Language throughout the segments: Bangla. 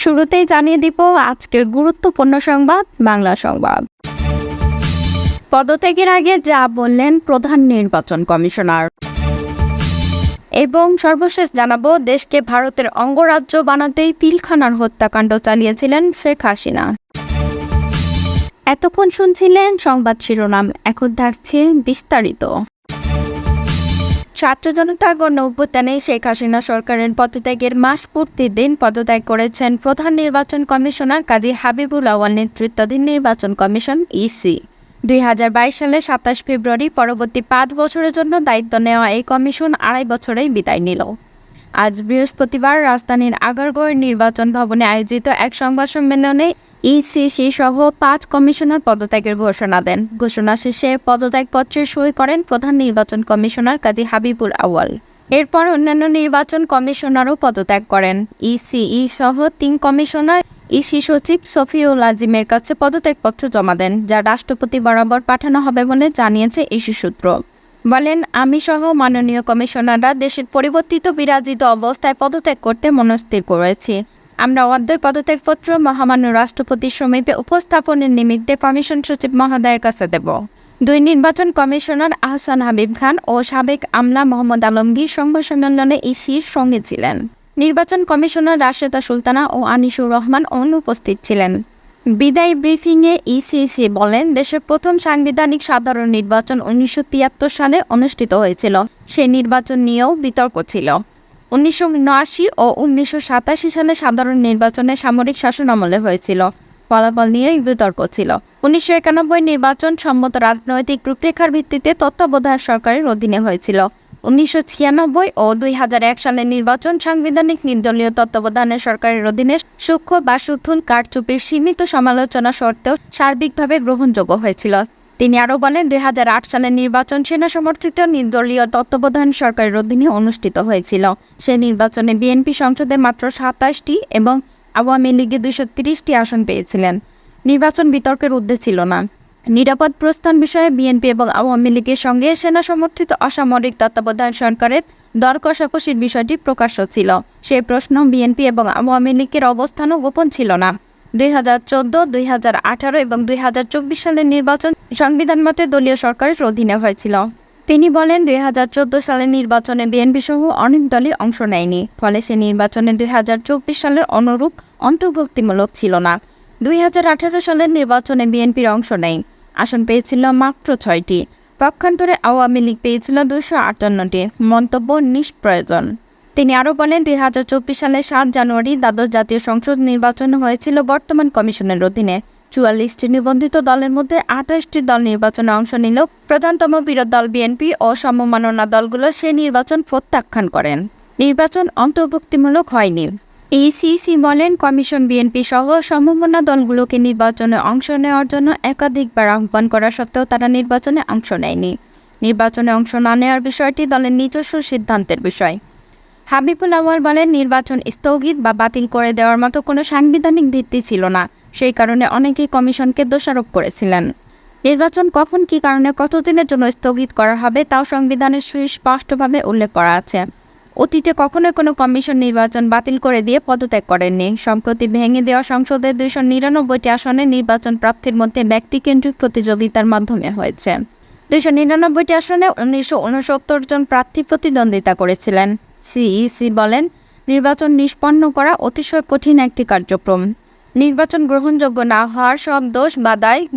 শুরুতেই জানিয়ে দিব আজকের গুরুত্বপূর্ণ সংবাদ বাংলা সংবাদ। পদত্যাগের আগে যা বললেন প্রধান নির্বাচন কমিশনার, এবং সর্বশেষ জানাবো দেশকে ভারতের অঙ্গরাজ্য বানাতেই পিলখানার হত্যাকাণ্ড চালিয়েছিলেন শেখ হাসিনা। এতক্ষণ শুনছিলেন সংবাদ শিরোনাম, এখন থাকছে বিস্তারিত। ছাত্র জনতার গণ অভ্যুত্থানে শেখ হাসিনা সরকারের পদত্যাগের মাস পূর্তির দিন পদত্যাগ করেছেন প্রধান নির্বাচন কমিশনার কাজী হাবিবুল আউয়াল নেতৃত্বাধীন নির্বাচন কমিশন ইসি। 2022 সালের 27 ফেব্রুয়ারি পরবর্তী 5 বছরের জন্য দায়িত্ব নেওয়া এই কমিশন 2.5 বছরেই বিদায় নিল। আজ বৃহস্পতিবার রাজধানীর আগারগাঁওয়ের নির্বাচন ভবনে আয়োজিত এক সংবাদ সম্মেলনে ইসিসি সহ 5 কমিশনার পদত্যাগের ঘোষণা দেন। ঘোষণা শেষে পদত্যাগপত্রে সই করেন প্রধান নির্বাচন কমিশনার কাজী হাবিবুল আউয়াল। এরপর অন্যান্য নির্বাচন কমিশনারও পদত্যাগ করেন। ইসিই সহ 3 কমিশনার ইসি সচিব শফিউল আজিমের কাছে পদত্যাগপত্র জমা দেন, যা রাষ্ট্রপতি বরাবর পাঠানো হবে বলে জানিয়েছে ইসি সূত্র। বলেন, আমি সহ মাননীয় কমিশনাররা দেশের পরিবর্তিত বিরাজিত অবস্থায় পদত্যাগ করতে মনস্থির করেছি। আমরা অদ্বৈ পদত্যাগপত্র মহামান্য রাষ্ট্রপতির সমীপে উপস্থাপনের নিমিত্তে কমিশন সচিব মহোদয়ের কাছে দেব। 2 নির্বাচন কমিশনার আহসান হাবিব খান ও সাবেক আমলা মোহাম্মদ আলমগীর সংবাদ সম্মেলনে ইসির সঙ্গে ছিলেন। নির্বাচন কমিশনার রাশেদা সুলতানা ও আনিসুর রহমান অনুপস্থিত ছিলেন। বিদায়ী ব্রিফিংয়ে ইসিসি বলেন, দেশের প্রথম সাংবিধানিক সাধারণ নির্বাচন 1973 সালে অনুষ্ঠিত হয়েছিল। সেই নির্বাচন নিয়েও বিতর্ক ছিল। 1979 ও 1987 সালে সাধারণ নির্বাচনে সামরিক শাসন আমলে হয়েছিল। ফলাফল নিয়েই বিতর্ক ছিল। 1991 নির্বাচন সম্মত রাজনৈতিক রূপরেখার ভিত্তিতে তত্ত্বাবধায়ক সরকারের অধীনে হয়েছিল। 1996 ও 2001 সালের নির্বাচন সাংবিধানিক নির্দলীয় তত্ত্বাবধানের সরকারের অধীনে সূক্ষ্ম বা সুথুল কারচুপির সীমিত সমালোচনা সত্ত্বেও সার্বিকভাবে গ্রহণযোগ্য হয়েছিল। তিনি আরও বলেন, 2008 সালের নির্বাচন সেনা সমর্থিত নির্দলীয় তত্ত্বাবধান সরকারের অধীনে অনুষ্ঠিত হয়েছিল। সে নির্বাচনে বিএনপি সংসদে মাত্র 27টি এবং আওয়ামী লীগে 230টি আসন পেয়েছিলেন। নির্বাচন বিতর্কের ঊর্ধ্বে ছিল না। নিরাপদ প্রস্থান বিষয়ে বিএনপি এবং আওয়ামী লীগের সঙ্গে সেনা সমর্থিত অসামরিক তত্ত্বাবধায়ক সরকারের দর কষাকষির বিষয়টি প্রকাশ্য ছিল। সেই প্রশ্ন বিএনপি এবং আওয়ামী লীগের অবস্থানও গোপন ছিল না। 2014, 2018 এবং 2024 সালের নির্বাচন সংবিধান মতে দলীয় সরকারের অধীনে হয়েছিল। তিনি বলেন, 2014 সালের নির্বাচনে বিএনপি সহ অনেক দলই অংশ নেয়নি। ফলে সে নির্বাচনে 2024 সালের অনুরূপ অন্তর্ভুক্তিমূলক ছিল না। 2018 সালের নির্বাচনে বিএনপির অংশ নেই। আসন পেয়েছিল মাত্র 6টি। পক্ষান্তরে আওয়ামী লীগ পেয়েছিল 258টি। মন্তব্য নিষ্প্রয়োজন। তিনি আরও বলেন, 2024 সালের 7 জানুয়ারি দ্বাদশ জাতীয় সংসদ নির্বাচন হয়েছিল বর্তমান কমিশনের অধীনে। 44টি নিবন্ধিত দলের মধ্যে 28টি দল নির্বাচনে অংশ নিলেও প্রধানতম বিরোধী দল বিএনপি ও সমমননা দলগুলো সে নির্বাচন প্রত্যাখ্যান করেন। নির্বাচন অন্তর্ভুক্তিমূলক হয়নি। ইসিসি বলেন, কমিশন বিএনপি সহ সমমনা দলগুলোকে নির্বাচনে অংশ নেওয়ার জন্য একাধিকবার আহ্বান করা সত্ত্বেও তারা নির্বাচনে অংশ নেয়নি। নির্বাচনে অংশ না নেওয়ার বিষয়টি দলের নিজস্ব সিদ্ধান্তের বিষয়। হাবিবুল আউয়াল বলেন, নির্বাচন স্থগিত বা বাতিল করে দেওয়ার মতো কোনো সাংবিধানিক ভিত্তি ছিল না। সেই কারণে অনেকেই কমিশনকে দোষারোপ করেছিলেন। নির্বাচন কখন কী কারণে কতদিনের জন্য স্থগিত করা হবে তাও সংবিধানে সুস্পষ্টভাবে উল্লেখ করা আছে। অতীতে কখনোই কোনো কমিশন নির্বাচন বাতিল করে দিয়ে পদত্যাগ করেননি। সম্প্রতি ভেঙে দেওয়া সংসদের 299টি আসনে নির্বাচন প্রার্থীর মধ্যে ব্যক্তিকেন্দ্রিক প্রতিযোগিতার মাধ্যমে হয়েছে। 299টি আসনে 1969 জন প্রার্থী প্রতিদ্বন্দ্বিতা করেছিলেন। সিইসি বলেন, নির্বাচন নিষ্পন্ন করা অতিশয় কঠিন একটি কার্যক্রম। নির্বাচন গ্রহণযোগ্য না হওয়ার সব দোষ বা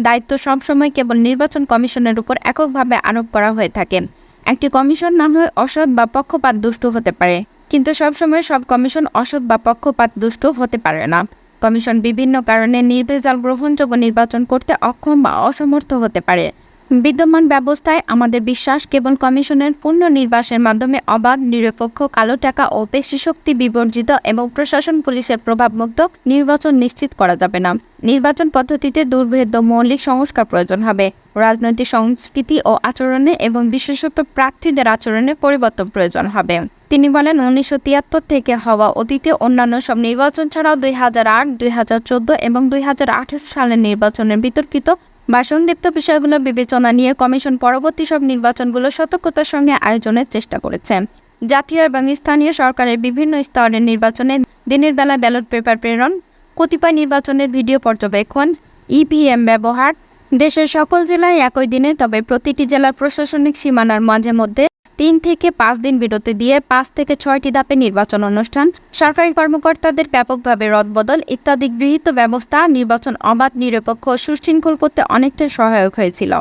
দায়িত্ব সবসময় কেবল নির্বাচন কমিশনের উপর এককভাবে আরোপ করা হয়ে থাকে। একটি কমিশন না হয় অসৎ বা পক্ষপাত দুষ্ট হতে পারে, কিন্তু সবসময় সব কমিশন অসৎ বা পক্ষপাত দুষ্ট হতে পারে না। কমিশন বিভিন্ন কারণে নির্ভেজাল গ্রহণযোগ্য নির্বাচন করতে অক্ষম বা অসমর্থ হতে পারে। বিদ্যমান ব্যবস্থায় আমাদের বিশ্বাস, কেবল কমিশনের পূর্ণ নির্বাসের মাধ্যমে অবাধ, নিরপেক্ষ, কালো টাকা ও পেশিশক্তি বিবর্জিত এবং প্রশাসন পুলিশের প্রভাবমুক্ত নির্বাচন নিশ্চিত করা যাবে না। নির্বাচন পদ্ধতিতে দুর্ভেদ্য মৌলিক সংস্কার প্রয়োজন হবে। রাজনৈতিক সংস্কৃতি ও আচরণে এবং বিশেষত প্রার্থীদের আচরণে পরিবর্তন প্রয়োজন হবে। তিনি বলেন, 1973 থেকে হওয়া অতীতে অন্যান্য সব নির্বাচন ছাড়াও 2008, 2014 এবং 2028 সালের নির্বাচনের বিতর্কিত বা সংক্ষিপ্ত বিষয়গুলো বিবেচনা নিয়ে কমিশন পরবর্তী সব নির্বাচনগুলো সতর্কতার সঙ্গে আয়োজনের চেষ্টা করেছে। জাতীয় এবং স্থানীয় সরকারের বিভিন্ন স্তরের নির্বাচনে দিনের বেলা ব্যালট পেপার প্রেরণ, কতিপয় নির্বাচনের ভিডিও পর্যবেক্ষণ, ইভিএম ব্যবহার, দেশের সকল জেলায় একই দিনে, তবে প্রতিটি জেলার প্রশাসনিক সীমানার মাঝে মধ্যে 3 থেকে 5 দিন বিরতি দিয়ে 5 থেকে 6টি ধাপে নির্বাচন অনুষ্ঠান, সরকারি কর্মকর্তাদের ব্যাপকভাবে রদবদল ইত্যাদি গৃহীত ব্যবস্থা নির্বাচন অবাধ, নিরপেক্ষ ও সুশৃঙ্খল করতে অনেকটা সহায়ক হয়েছিল।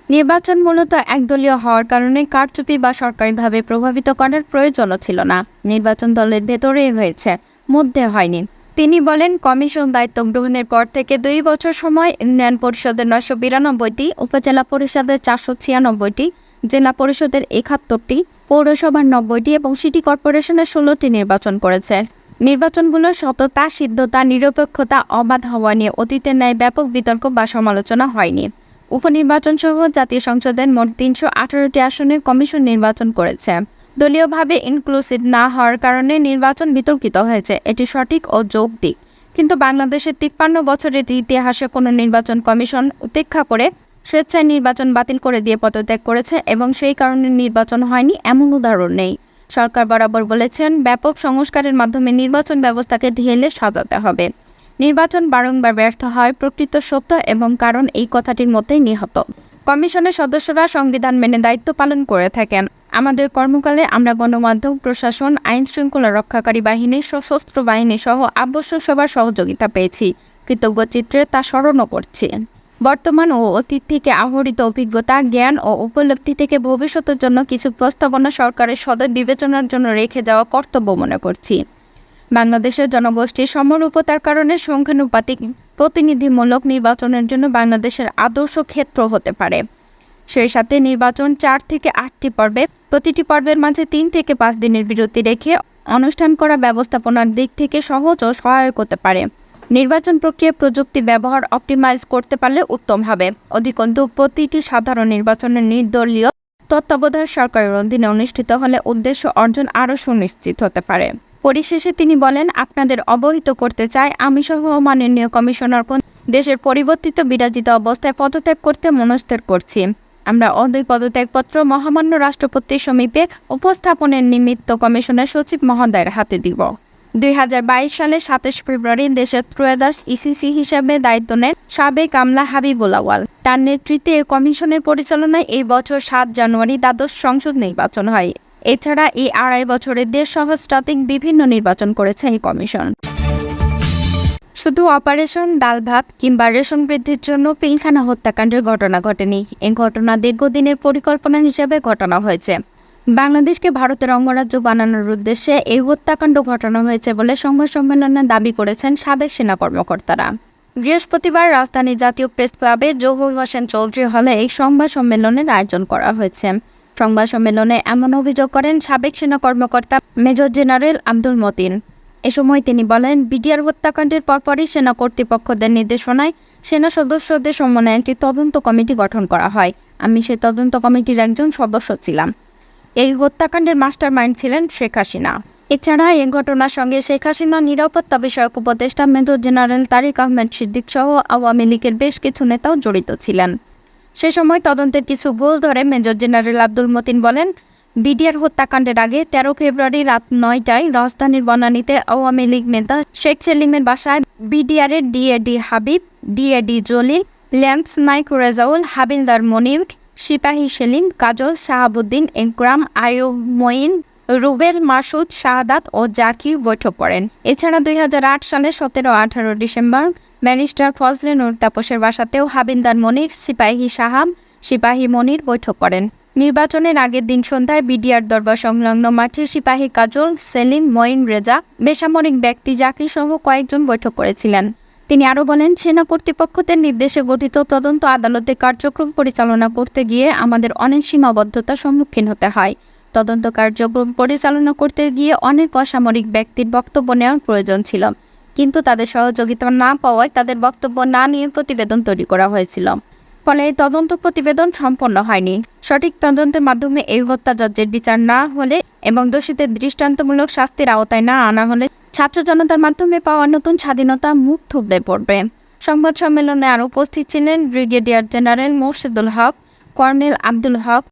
নির্বাচন মূলত একদলীয় হওয়ার কারণে কারচুপি বা সরকারিভাবে প্রভাবিত করার প্রয়োজনও ছিল না। নির্বাচন দলের ভেতরেই হয়েছে, মধ্যে হয়নি। তিনি বলেন, কমিশন দায়িত্ব গ্রহণের পর থেকে 2 বছর সময় ইউনিয়ন পরিষদের 992টি, উপজেলা পরিষদের 496টি, জেলা পরিষদের 71টি, পৌরসভার 90টি এবং সিটি কর্পোরেশনের 16টি নির্বাচন করেছে। নির্বাচনগুলোর সততা, সিদ্ধতা, নিরপেক্ষতা, অবাধ হওয়া নিয়ে অতীতের ন্যায় ব্যাপক বিতর্ক বা সমালোচনা হয়নি। উপনির্বাচন সহ জাতীয় সংসদের মোট 318টি আসনে কমিশন নির্বাচন করেছে। দলীয়ভাবে ইনক্লুসিভ না হওয়ার কারণে নির্বাচন বিতর্কিত হয়েছে, এটি সঠিক ও যৌক্তিক। কিন্তু বাংলাদেশের 53 বছরের ইতিহাসে কোনো নির্বাচন কমিশন উপেক্ষা করে স্বেচ্ছায় নির্বাচন বাতিল করে দিয়ে পদত্যাগ করেছে এবং সেই কারণে নির্বাচন হয়নি এমন উদাহরণ নেই। সরকার বরাবর বলেছেন, ব্যাপক সংস্কারের মাধ্যমে নির্বাচন ব্যবস্থাকে ঢেলে সাজাতে হবে। নির্বাচন বারংবার ব্যর্থ হয় প্রকৃত সত্য এবং কারণ এই কথাটির মধ্যেই নিহত। কমিশনের সদস্যরা সংবিধান মেনে দায়িত্ব পালন করে থাকেন। আমাদের কর্মকালে আমরা গণমাধ্যম, প্রশাসন, আইন শৃঙ্খলা রক্ষাকারী বাহিনী, সশস্ত্র বাহিনী সহ আবশ্যক সবার সহযোগিতা পেয়েছি। কৃতজ্ঞ চিত্রে তা স্মরণও করছি। বর্তমান ও অতীত থেকে আহরিত অভিজ্ঞতা, জ্ঞান ও উপলব্ধি থেকে ভবিষ্যতের জন্য কিছু প্রস্তাবনা সরকারের সদয় বিবেচনার জন্য রেখে যাওয়া কর্তব্য মনে করছি। বাংলাদেশের জনগোষ্ঠীর সমরূপতার কারণে সংখ্যানুপাতিক প্রতিনিধিমূলক নির্বাচনের জন্য বাংলাদেশের আদর্শ ক্ষেত্র হতে পারে। সেই সাথে নির্বাচন 4 থেকে 8টি পর্বে, প্রতিটি পর্বের মাঝে 3 থেকে 5 দিনের বিরতি রেখে অনুষ্ঠান করা ব্যবস্থাপনার দিক থেকে সহজ ও সহায়ক হতে পারে। নির্বাচন প্রক্রিয়া প্রযুক্তি ব্যবহার অপটিমাইজ করতে পারলে উত্তম হবে। অধিকন্তু প্রতিটি সাধারণ নির্বাচনের নির্দলীয় তত্ত্বাবধায়ক সরকারের অধীনে অনুষ্ঠিত হলে উদ্দেশ্য অর্জন আরও সুনিশ্চিত হতে পারে। পরিশেষে তিনি বলেন, আপনাদের অবহিত করতে চাই, আমি সহ মাননীয় কমিশনারগণ দেশের পরিবর্তিত বিরাজিত অবস্থায় পদত্যাগ করতে মনস্থির করছি। আমরা অদৈ পদত্যাগপত্র মহামান্য রাষ্ট্রপতির সমীপে উপস্থাপনের নিমিত্ত কমিশনের সচিব মহোদয়ের হাতে দিব। 2022 সালে 27 ফেব্রুয়ারি দেশের ত্রয়োদশ ইসিসি হিসেবে দায়িত্ব নেন সাবেক আমলা হাবিবুল আউয়াল। তার নেতৃত্বে এই কমিশনের পরিচালনায় এই বছর 7 জানুয়ারি দ্বাদশ সংসদ নির্বাচন হয়। এছাড়া এই 2.5 বছরে দেশ সহস্রাধিক বিভিন্ন নির্বাচন করেছে এই কমিশন। শুধু অপারেশন ডাল ভাত কিংবা রেশন বৃদ্ধির জন্য পিলখানা হত্যাকাণ্ডের ঘটনা ঘটেনি। এই ঘটনা দীর্ঘদিনের পরিকল্পনা হিসেবে ঘটানো হয়েছে। বাংলাদেশকে ভারতের অঙ্গরাজ্য বানানোর উদ্দেশ্যে এই হত্যাকাণ্ড ঘটানো হয়েছে বলে সংবাদ সম্মেলনে দাবি করেছেন সাবেক সেনা কর্মকর্তারা। বৃহস্পতিবার রাজধানীর জাতীয় প্রেস ক্লাবে জহুর হোসেন চৌধুরী হলে এই সংবাদ সম্মেলনের আয়োজন করা হয়েছে। সংবাদ সম্মেলনে এমন অভিযোগ করেন সাবেক সেনা কর্মকর্তা মেজর জেনারেল আব্দুল মতিন। এ সময় তিনি বলেন, বিডিআর হত্যাকাণ্ডের পরপরই সেনা কর্তৃপক্ষদের নির্দেশনায় সেনা সদস্যদের সমন্বয়ে একটি তদন্ত কমিটি গঠন করা হয়। আমি সেই তদন্ত কমিটির একজন সদস্য ছিলাম। এই হত্যাকাণ্ডের মাস্টারমাইন্ড ছিলেন শেখ হাসিনা। এছাড়া এই ঘটনার সঙ্গে শেখ হাসিনার নিরাপত্তা বিষয়ক উপদেষ্টা মেজর জেনারেল তারিক আহমেদ সিদ্দিক সহ আওয়ামী লীগের বেশ কিছু নেতাও জড়িত ছিলেন। সে সময় তদন্তের কিছু ভুল ধরে মেজর জেনারেল আব্দুল মতিন বলেন, বিডিআর হত্যাকাণ্ডের আগে 13 ফেব্রুয়ারি রাত 9টায় রাজধানীর বনানীতে আওয়ামী লীগ নেতা শেখ সেলিমের বাসায় বিডিআরের DAD Habib, DAD Jalil, lance naik Rezaul, havildar Monir, সিপাহী সেলিম, কাজল, শাহাবুদ্দিন, ইকরাম, আয়ুব, মঈন, রুবেল, মাসুদ, শাহাদাত ও জাকির বৈঠক করেন। এছাড়া 2008 সালের 17-18 ডিসেম্বর ব্যারিস্টার ফজলে নূর তাপসের বাসাতেও হাবিলদার মনির, সিপাহী সাহাব, সিপাহী মনির বৈঠক করেন। নির্বাচনের আগের দিন সন্ধ্যায় বিডিআর দরবার সংলগ্ন মাঠে সিপাহী কাজল, সেলিম, মঈন, রেজা, বেসামরিক ব্যক্তি জাকির সহ কয়েকজন বৈঠক করেছিলেন। তিনি আরও বলেন, সেনা কর্তৃপক্ষদের নির্দেশে গঠিত তদন্ত আদালতে কার্যক্রম পরিচালনা করতে গিয়ে আমাদের অনেক সীমাবদ্ধতার সম্মুখীন হতে হয়। তদন্ত কার্যক্রম পরিচালনা করতে গিয়ে অনেক অসামরিক ব্যক্তির বক্তব্য নেওয়ার প্রয়োজন ছিল, কিন্তু তাদের সহযোগিতা না পাওয়ায় তাদের বক্তব্য না নিয়ে প্রতিবেদন তৈরি করা হয়েছিল। ফলে এই তদন্ত প্রতিবেদন সম্পন্ন হয়নি। সঠিক তদন্তের মাধ্যমে এই হত্যা যজ্ঞের বিচার না হলে এবং দোষীদের দৃষ্টান্তমূলক শাস্তির আওতায় না আনা হলে ছাত্র জনতার মাধ্যমে পাওয়া নতুন স্বাধীনতা মুখ থুবড়ে পড়বে। সংবাদ সম্মেলনে আরও উপস্থিত ছিলেন ব্রিগেডিয়ার জেনারেল মোর্শেদুল হক, কর্নেল আব্দুল হক,